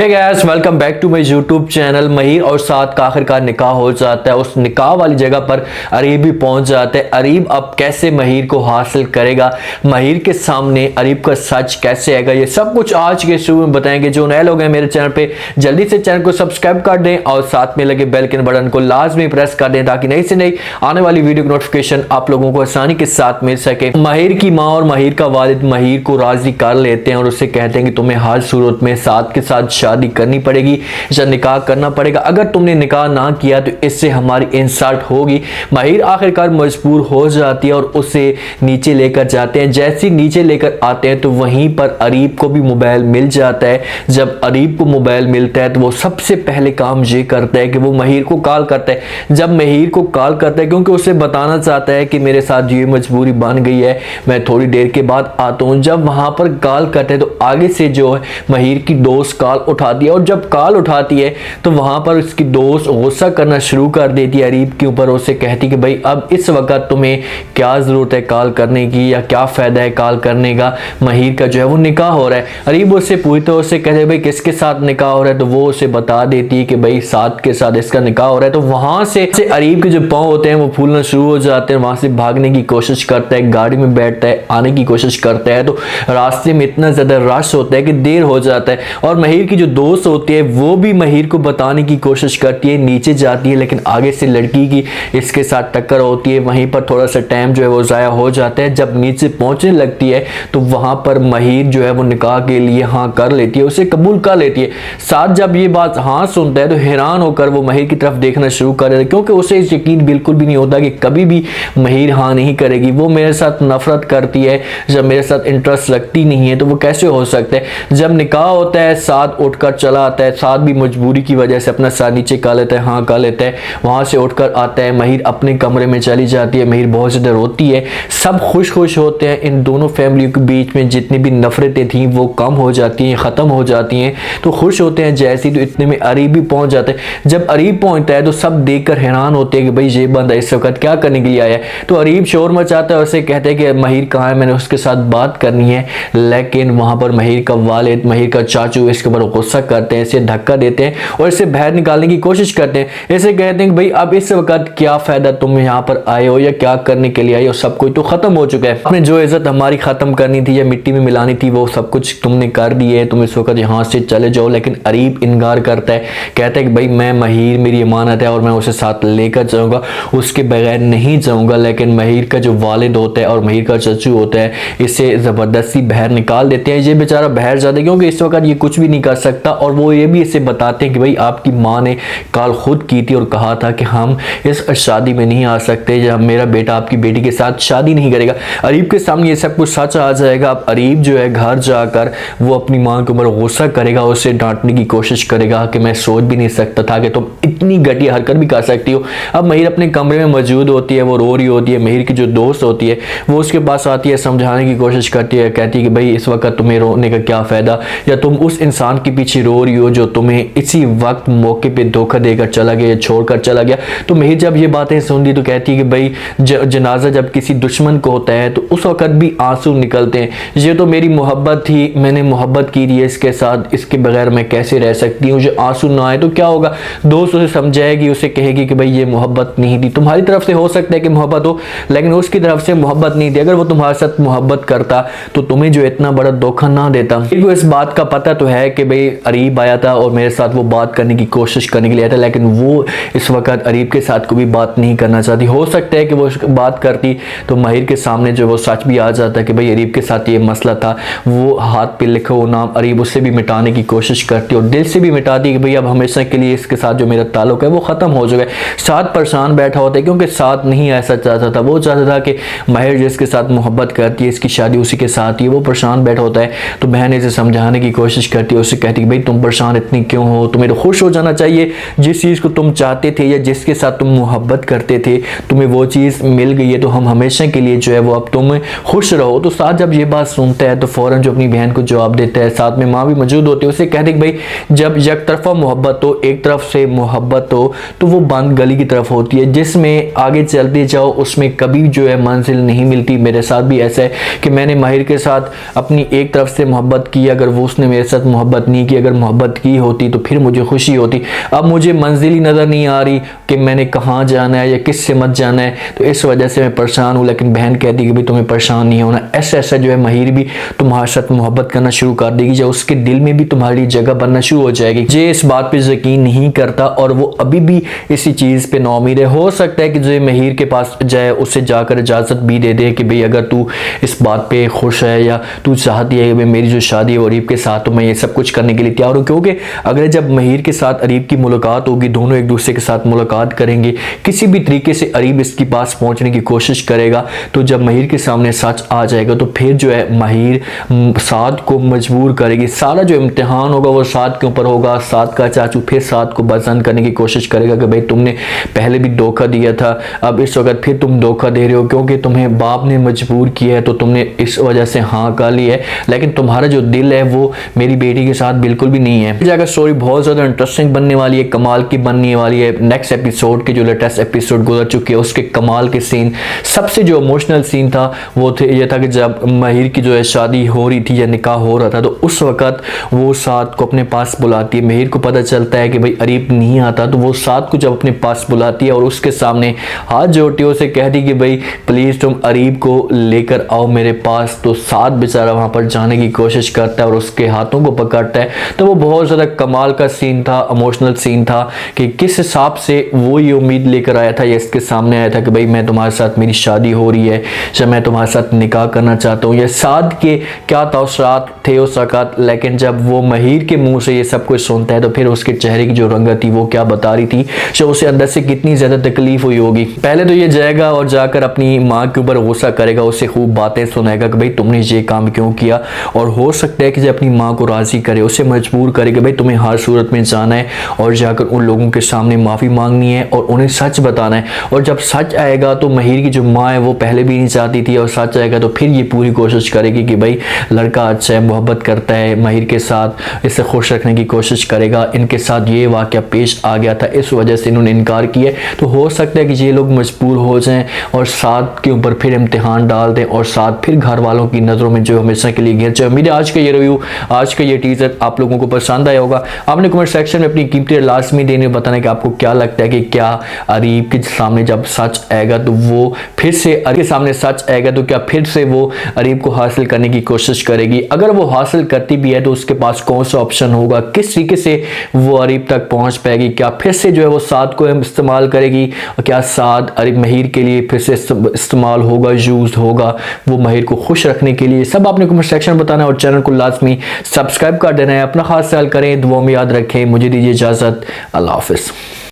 Hey guys, welcome back to my YouTube channel. Mahir और साद का आखिरकार निकाह हो जाता है। उस निकाह वाली जगह पर अरीब भी पहुंच जाता है। अरीब अब कैसे महीर को हासिल करेगा, महीर के सामने अरीब का सच कैसे आएगा, ये सब कुछ आज के शुरू में बताएंगे। जो नए लोग हैं मेरे चैनल पे, जल्दी से चैनल को सब्सक्राइब कर दें और साथ में लगे बेल के बटन को लाजमी प्रेस कर दें ताकि नई से नई आने वाली वीडियो की नोटिफिकेशन आप लोगों को आसानी के साथ मिल सके। महीर की माँ और महीर का वालिद महीर को राजी कर लेते हैं और उससे कहते हैं कि तुम्हें हर सूरत में साद के साथ शादी करनी पड़ेगी, इसका निकाह करना पड़ेगा। अगर तुमने निकाह ना किया तो इससे हमारी इंसल्ट होगी। महीर आखिरकार मजबूर हो जाती है और उसे नीचे लेकर जाते हैं। जैसे नीचे लेकर आते हैं तो वहीं पर अरीब को भी मोबाइल मिल जाता है। जब अरीब को मोबाइल मिलता है तो वो सबसे पहले काम ये करता है कि वो महीर को कॉल करता है। जब महीर को कॉल करता है क्योंकि उसे बताना चाहता है कि मेरे साथ ये मजबूरी बन गई है, मैं थोड़ी देर के बाद आता हूँ। जब वहां पर कॉल करते हैं तो आगे से जो है महीर की दोस्त कॉल उठाती है और जब कॉल उठाती है तो वहां पर उसकी दोस्त गुस्सा करना शुरू कर देती है अरीब के ऊपर। उसे कहती कि भाई अब इस वक्त तुम्हें क्या जरूरत है कॉल करने की, या क्या फायदा है कॉल करने का, महीर का जो है वो निकाह हो रहा है। अरीब उससे पूछते, उससे कहते भाई किसके साथ निकाह हो रहा है, तो वो उसे बता देती है कि भाई साद के साथ इसका निकाह हो रहा है। तो वहां से अरीब के जो पांव होते हैं वो फूलना शुरू हो जाते हैं। वहां से भागने की कोशिश करता है, गाड़ी में बैठता है, आने की कोशिश करता है तो रास्ते में इतना ज्यादा रश होता है कि देर हो जाता है। और महीर की जो दोस्त होती है वो भी महीर को बताने की कोशिश करती है, नीचे जाती है, लेकिन आगे से लड़की की इसके साथ टक्कर होती है। वहीं पर थोड़ा सा टाइम जो है वो जाया हो जाता है। जब नीचे पहुंचने लगती है तो वहां पर महीर जो है वो निकाह के लिए हाँ कर लेती है, उसे कबूल कर लेती है। साथ जब ये बात हाँ सुनता है तो हैरान होकर वो महीर की तरफ देखना शुरू कर देता है, क्योंकि उसे यकीन बिल्कुल भी नहीं होता कि कभी भी महीर हाँ नहीं करेगी। वो मेरे साथ नफरत करती है, जब मेरे साथ इंटरेस्ट रखती नहीं है तो वो कैसे हो सकता है। जब निकाह होता है साद उठकर चला आता है। साद भी मजबूरी की वजह से अपना सर नीचे कर लेता है, हाँ कर लेता है। वहां से उठकर आता है, महीर अपने कमरे में चली जाती है। महीर बहुत ज्यादा रोती है। सब खुश खुश होते हैं। इन दोनों फैमिलियों के बीच में जितनी भी नफरतें थी वो कम हो जाती हैं, खत्म हो जाती हैं, तो खुश होते हैं। जैसे ही तो इतने में अरीब भी पहुंच जाते हैं। जब अरीब पहुंचता है तो सब देखकर हैरान होते हैं कि भाई ये बंदा इस वक्त क्या करने के लिए आया है। तो अरीब शोर मचाता है, उसे कहते हैं कि महीर कहाँ है, मैंने उसके साथ बात करनी है। लेकिन वहां पर महीर का वालिद, महीर का चाचू इसके ऊपर गुस्सा करते हैं, इसे धक्का देते हैं और इसे बाहर निकालने की कोशिश करते हैं। इसे कहते हैं कि भाई अब इस वक्त क्या फायदा, तुम यहाँ पर आए हो या क्या करने के लिए आए हो, सब कुछ तो खत्म हो चुका है। आपने जो इज्जत हमारी खत्म करनी थी या मिट्टी में मिलानी थी वो सब कुछ तुमने कर दी है, तुम इस वक्त यहाँ से चले जाओ। लेकिन अरीब इनकार करता है, कहता है कि भाई मैं महीर मेरी अमानत है और मैं उसे साथ लेकर जाऊंगा, उसके बगैर नहीं जाऊंगा। लेकिन महीर का जो वालिद होता है और महीर का चाचू होता है इसे जबरदस्ती बाहर निकाल देते हैं। ये बेचारा बाहर जाता है क्योंकि इस वक्त ये कुछ भी नहीं कर सकता। और वो ये भी इसे बताते हैं कि भाई आपकी माँ ने कॉल खुद की थी और कहा था कि हम इस शादी में नहीं आ सकते जब मेरा बेटा आपकी बेटी के साथ शादी नहीं करेगा। अरीब के सामने ये सब कुछ सच आ जाएगा। अब अरीब जो है घर जाकर वो अपनी माँ के ऊपर गुस्सा करेगा, उसे डांटने की कोशिश करेगा कि मैं सोच भी नहीं सकता था कि तुम इतनी घटिया हरकत भी कर सकती हो। अब महीर अपने कमरे में मौजूद होती है, वो रो रही होती है। महीर की जो दोस्त होती है वो उसके पास आती है, समझाने की कोशिश करती है, कहती है कि भाई इस वक्त तुम्हें रोने का क्या फायदा, या तुम उस इंसान के पीछे रो रही हो जो तुम्हें इसी वक्त मौके पे धोखा देकर चला गया, छोड़कर चला गया। तो महीर जब ये बातें सुनती तो कहती है कि भाई जनाजा जब किसी दुश्मन को होता है तो उस वक्त भी आंसू निकलते हैं। ये तो मेरी मोहब्बत थी, मैंने मोहब्बत की थी इसके साथ, इसके बगैर मैं कैसे रह सकती हूँ, जो आंसू ना आए तो क्या होगा। दोस्त उसे समझाएगी, उसे कहेगी कि भाई ये मोहब्बत नहीं थी, तुम्हारी तरफ से हो सकता है कि मोहब्बत हो लेकिन उसकी तरफ से मोहब्बत नहीं थी। अगर वो तुम्हारे साथ मोहब्बत करता तो तुम्हें जो इतना बड़ा धोखा ना देता। इस बात का पता तो है कि भाई अरीब आया था और मेरे साथ वो बात करने की कोशिश करने के लिए आया था, लेकिन वो इस वक्त अरीब के साथ कोई बात नहीं करना चाहती। हो सकता है कि वो बात करती तो महीर के सामने जो वो सच भी आ जाता कि भाई अरीब के साथ ये मसला था। वो हाथ पे लिखा वो नाम अरीब उससे भी मिटाने की कोशिश करती और दिल से भी मिटाती कि भाई अब हमेशा के लिए इसके साथ जो मेरा ताल्लुक है वो खत्म हो चुका है। साथ परेशान बैठा होता है क्योंकि साथ नहीं ऐसा चाहता था। वो चाहता था कि महीर जिसके साथ मोहब्बत करती है इसकी शादी उसी के साथ ही। वो परेशान बैठा होता है तो बहन इसे समझाने की कोशिश करती है, उससे कहती है भाई तुम परेशान इतनी क्यों हो, तुम्हें तो खुश हो जाना चाहिए। जिस चीज़ को तुम चाहते थे या जिसके साथ तुम मोहब्बत करते थे तुम्हें वो चीज़ मिल गई है तो हम हमेशा के लिए जो है वो अब तुम खुश रहो। तो साथ जब ये बात सुनता है तो फौरन जो अपनी बहन को जवाब देता है। साथ में माँ भी मौजूद होती है, उसे कहते हैं कि भाई जब एक तरफा मोहब्बत हो, एक तरफ से मोहब्बत हो तो वो बंद गली की तरफ होती है जिसमें आगे चलते जाओ उसमें कभी जो है मंजिल नहीं मिलती। मेरे साथ भी ऐसा है कि मैंने माहिर के साथ अपनी एक तरफ से मोहब्बत की, अगर वो उसने मेरे साथ मोहब्बत नहीं की अगर मोहब्बत की होती तो फिर मुझे खुशी होती। अब मुझे मंजिल ही नज़र नहीं आ रही कि मैंने कहाँ जाना है या किस से मत जाना है, तो इस वजह से मैं परेशान हूँ। लेकिन बहन कहती कि भाई तुम्हें परेशान नहीं होना। ऐसा ऐसा जो है महर भी तुम्हारे साथ मोहब्बत करना शुरू कर देगी, जो उसके दिल में भी तुम्हारी जगह बनना शुरू हो जाएगी। जे इस बात पे यकीन नहीं करता और वो अभी भी इसी चीज़ पे नाउमीद है। हो सकता है कि जो महर के पास जाए उससे जाकर इजाज़त भी दे दे कि भाई अगर तू इस बात पे खुश है या तू चाहती है कि मेरी जो शादी है अरीब के साथ, तो मैं ये सब कुछ करने के लिए तैयार हूँ। क्योंकि अगर जब महर के साथ अरीब की मुलाकात होगी, दोनों एक दूसरे के साथ मुलाकात करेंगे, किसी भी तरीके से अरीब इसके पास पहुंचने की कोशिश करेगा, तो जब महर के सामने सच आ जाएगा तो फिर जो है महर साद को मजबूर करेगी। सारा जो इम्तिहान होगा वो साद के ऊपर होगा। साद का चाचू फिर साद को बदजन करने की कोशिश करेगा कि भाई तुमने पहले भी धोखा दिया था, अब इस वक्त फिर तुम धोखा दे रहे हो क्योंकि तुम्हें बाप ने मजबूर किया है, तो तुमने इस वजह से हाँ कर ली है, लेकिन तुम्हारा जो दिल है वो मेरी बेटी के साथ बिल्कुल भी नहीं है। जगह स्टोरी बहुत ज़्यादा इंटरेस्टिंग बनने वाली है, कमाल की बनने वाली है। नेक्स्ट एपिसोड के जो लेटेस्ट एपिसोड गुजर चुके हैं उसके कमाल के सीन, सबसे जो इमोशनल सीन था वो ये था कि जब महर की जो है शादी हो रही थी या निकाह हो रहा था, तो उस वक्त वो साद को अपने पास बुलाती है। महर को पता चलता है कि भाई अरीब नहीं आता, तो वो साद को जब अपने पास बुलाती है और उसके सामने हाथ जोड़ती है, उसे कहती कि भाई प्लीज़ तुम अरीब को लेकर आओ मेरे पास। तो साद बेचारा वहाँ पर जाने की कोशिश करता है और उसके हाथों को पकड़ता है। तो वो बहुत ज़्यादा कमाल का सीन था, इमोशनल सीन था कि किस हिसाब से वो ये उम्मीद लेकर आया था या इसके सामने आया था कि भाई मैं तुम्हारे साथ, मेरी शादी हो रही है या मैं तुम्हारे साथ निकाह करना चाहता हूँ। या साद के क्या तौसरात थे उस वक़्त, लेकिन जब वो महर के मुंह से ये सब कुछ सुनता है तो फिर उसके चेहरे की जो रंगत थी वो क्या बता रही थी, जो उसे अंदर से कितनी ज़्यादा तकलीफ हुई होगी। पहले तो ये जाएगा और जाकर अपनी माँ के ऊपर गुस्सा करेगा, उससे खूब बातें सुनाएगा कि भाई तुमने ये काम क्यों किया, और हो सकता है कि जब अपनी माँ को राज़ी करे, उसे मजबूर करे कि भाई तुम्हें हर सूरत में जाना है और जाकर उन लोगों के सामने माफ़ी मांगनी है और उन्हें सच बताना है। और जब सच आएगा तो महर की जो माँ है वो पहले भी नहीं चाहती थी, और सच आएगा तो फिर ये पूरी कोशिश करेगी कि भाई लड़का अच्छा है, मोहब्बत करता है महर के साथ, इसे खुश रखने की कोशिश करेगा। इनके साथ ये वाक़या पेश आ गया था, इस वजह से इन्होंने इनकार किया। तो हो सकता है कि ये लोग मजबूर हो जाएं और साद के ऊपर फिर इम्तिहान डाल दें और साद फिर घर वालों की नज़रों में जो हमेशा के लिए गिर जाए। मेरे आज का ये रिव्यू, आज का ये टीजर आप लोगों को पसंद आया होगा। आपने कमेंट सेक्शन में अपनी कीमती लाजमी देने बताना कि आपको क्या लगता है कि क्या अरीब के सामने जब सच आएगा तो वो फिर से, अरीब के सामने सच आएगा तो क्या फिर से वो अरीब को हासिल करने की कोशिश करेगी। अगर वो हासिल करती भी है तो उसके पास कौन सा ऑप्शन होगा, किस तरीके से वो अरीब तक पहुंच पाएगी, क्या फिर से जो है वो साद को इस्तेमाल करेगी, क्या साद अरीब महर के लिए फिर से इस्तेमाल होगा, यूज होगा वो महर को खुश रखने के लिए। सब आपने कमेंट सेक्शन में बताना और चैनल को लाजमी सब्सक्राइब कर देना है। अपना खास ख्याल करें, दुआ में याद रखें। मुझे दीजिए इजाज़त, अल्लाह हाफ़िज़।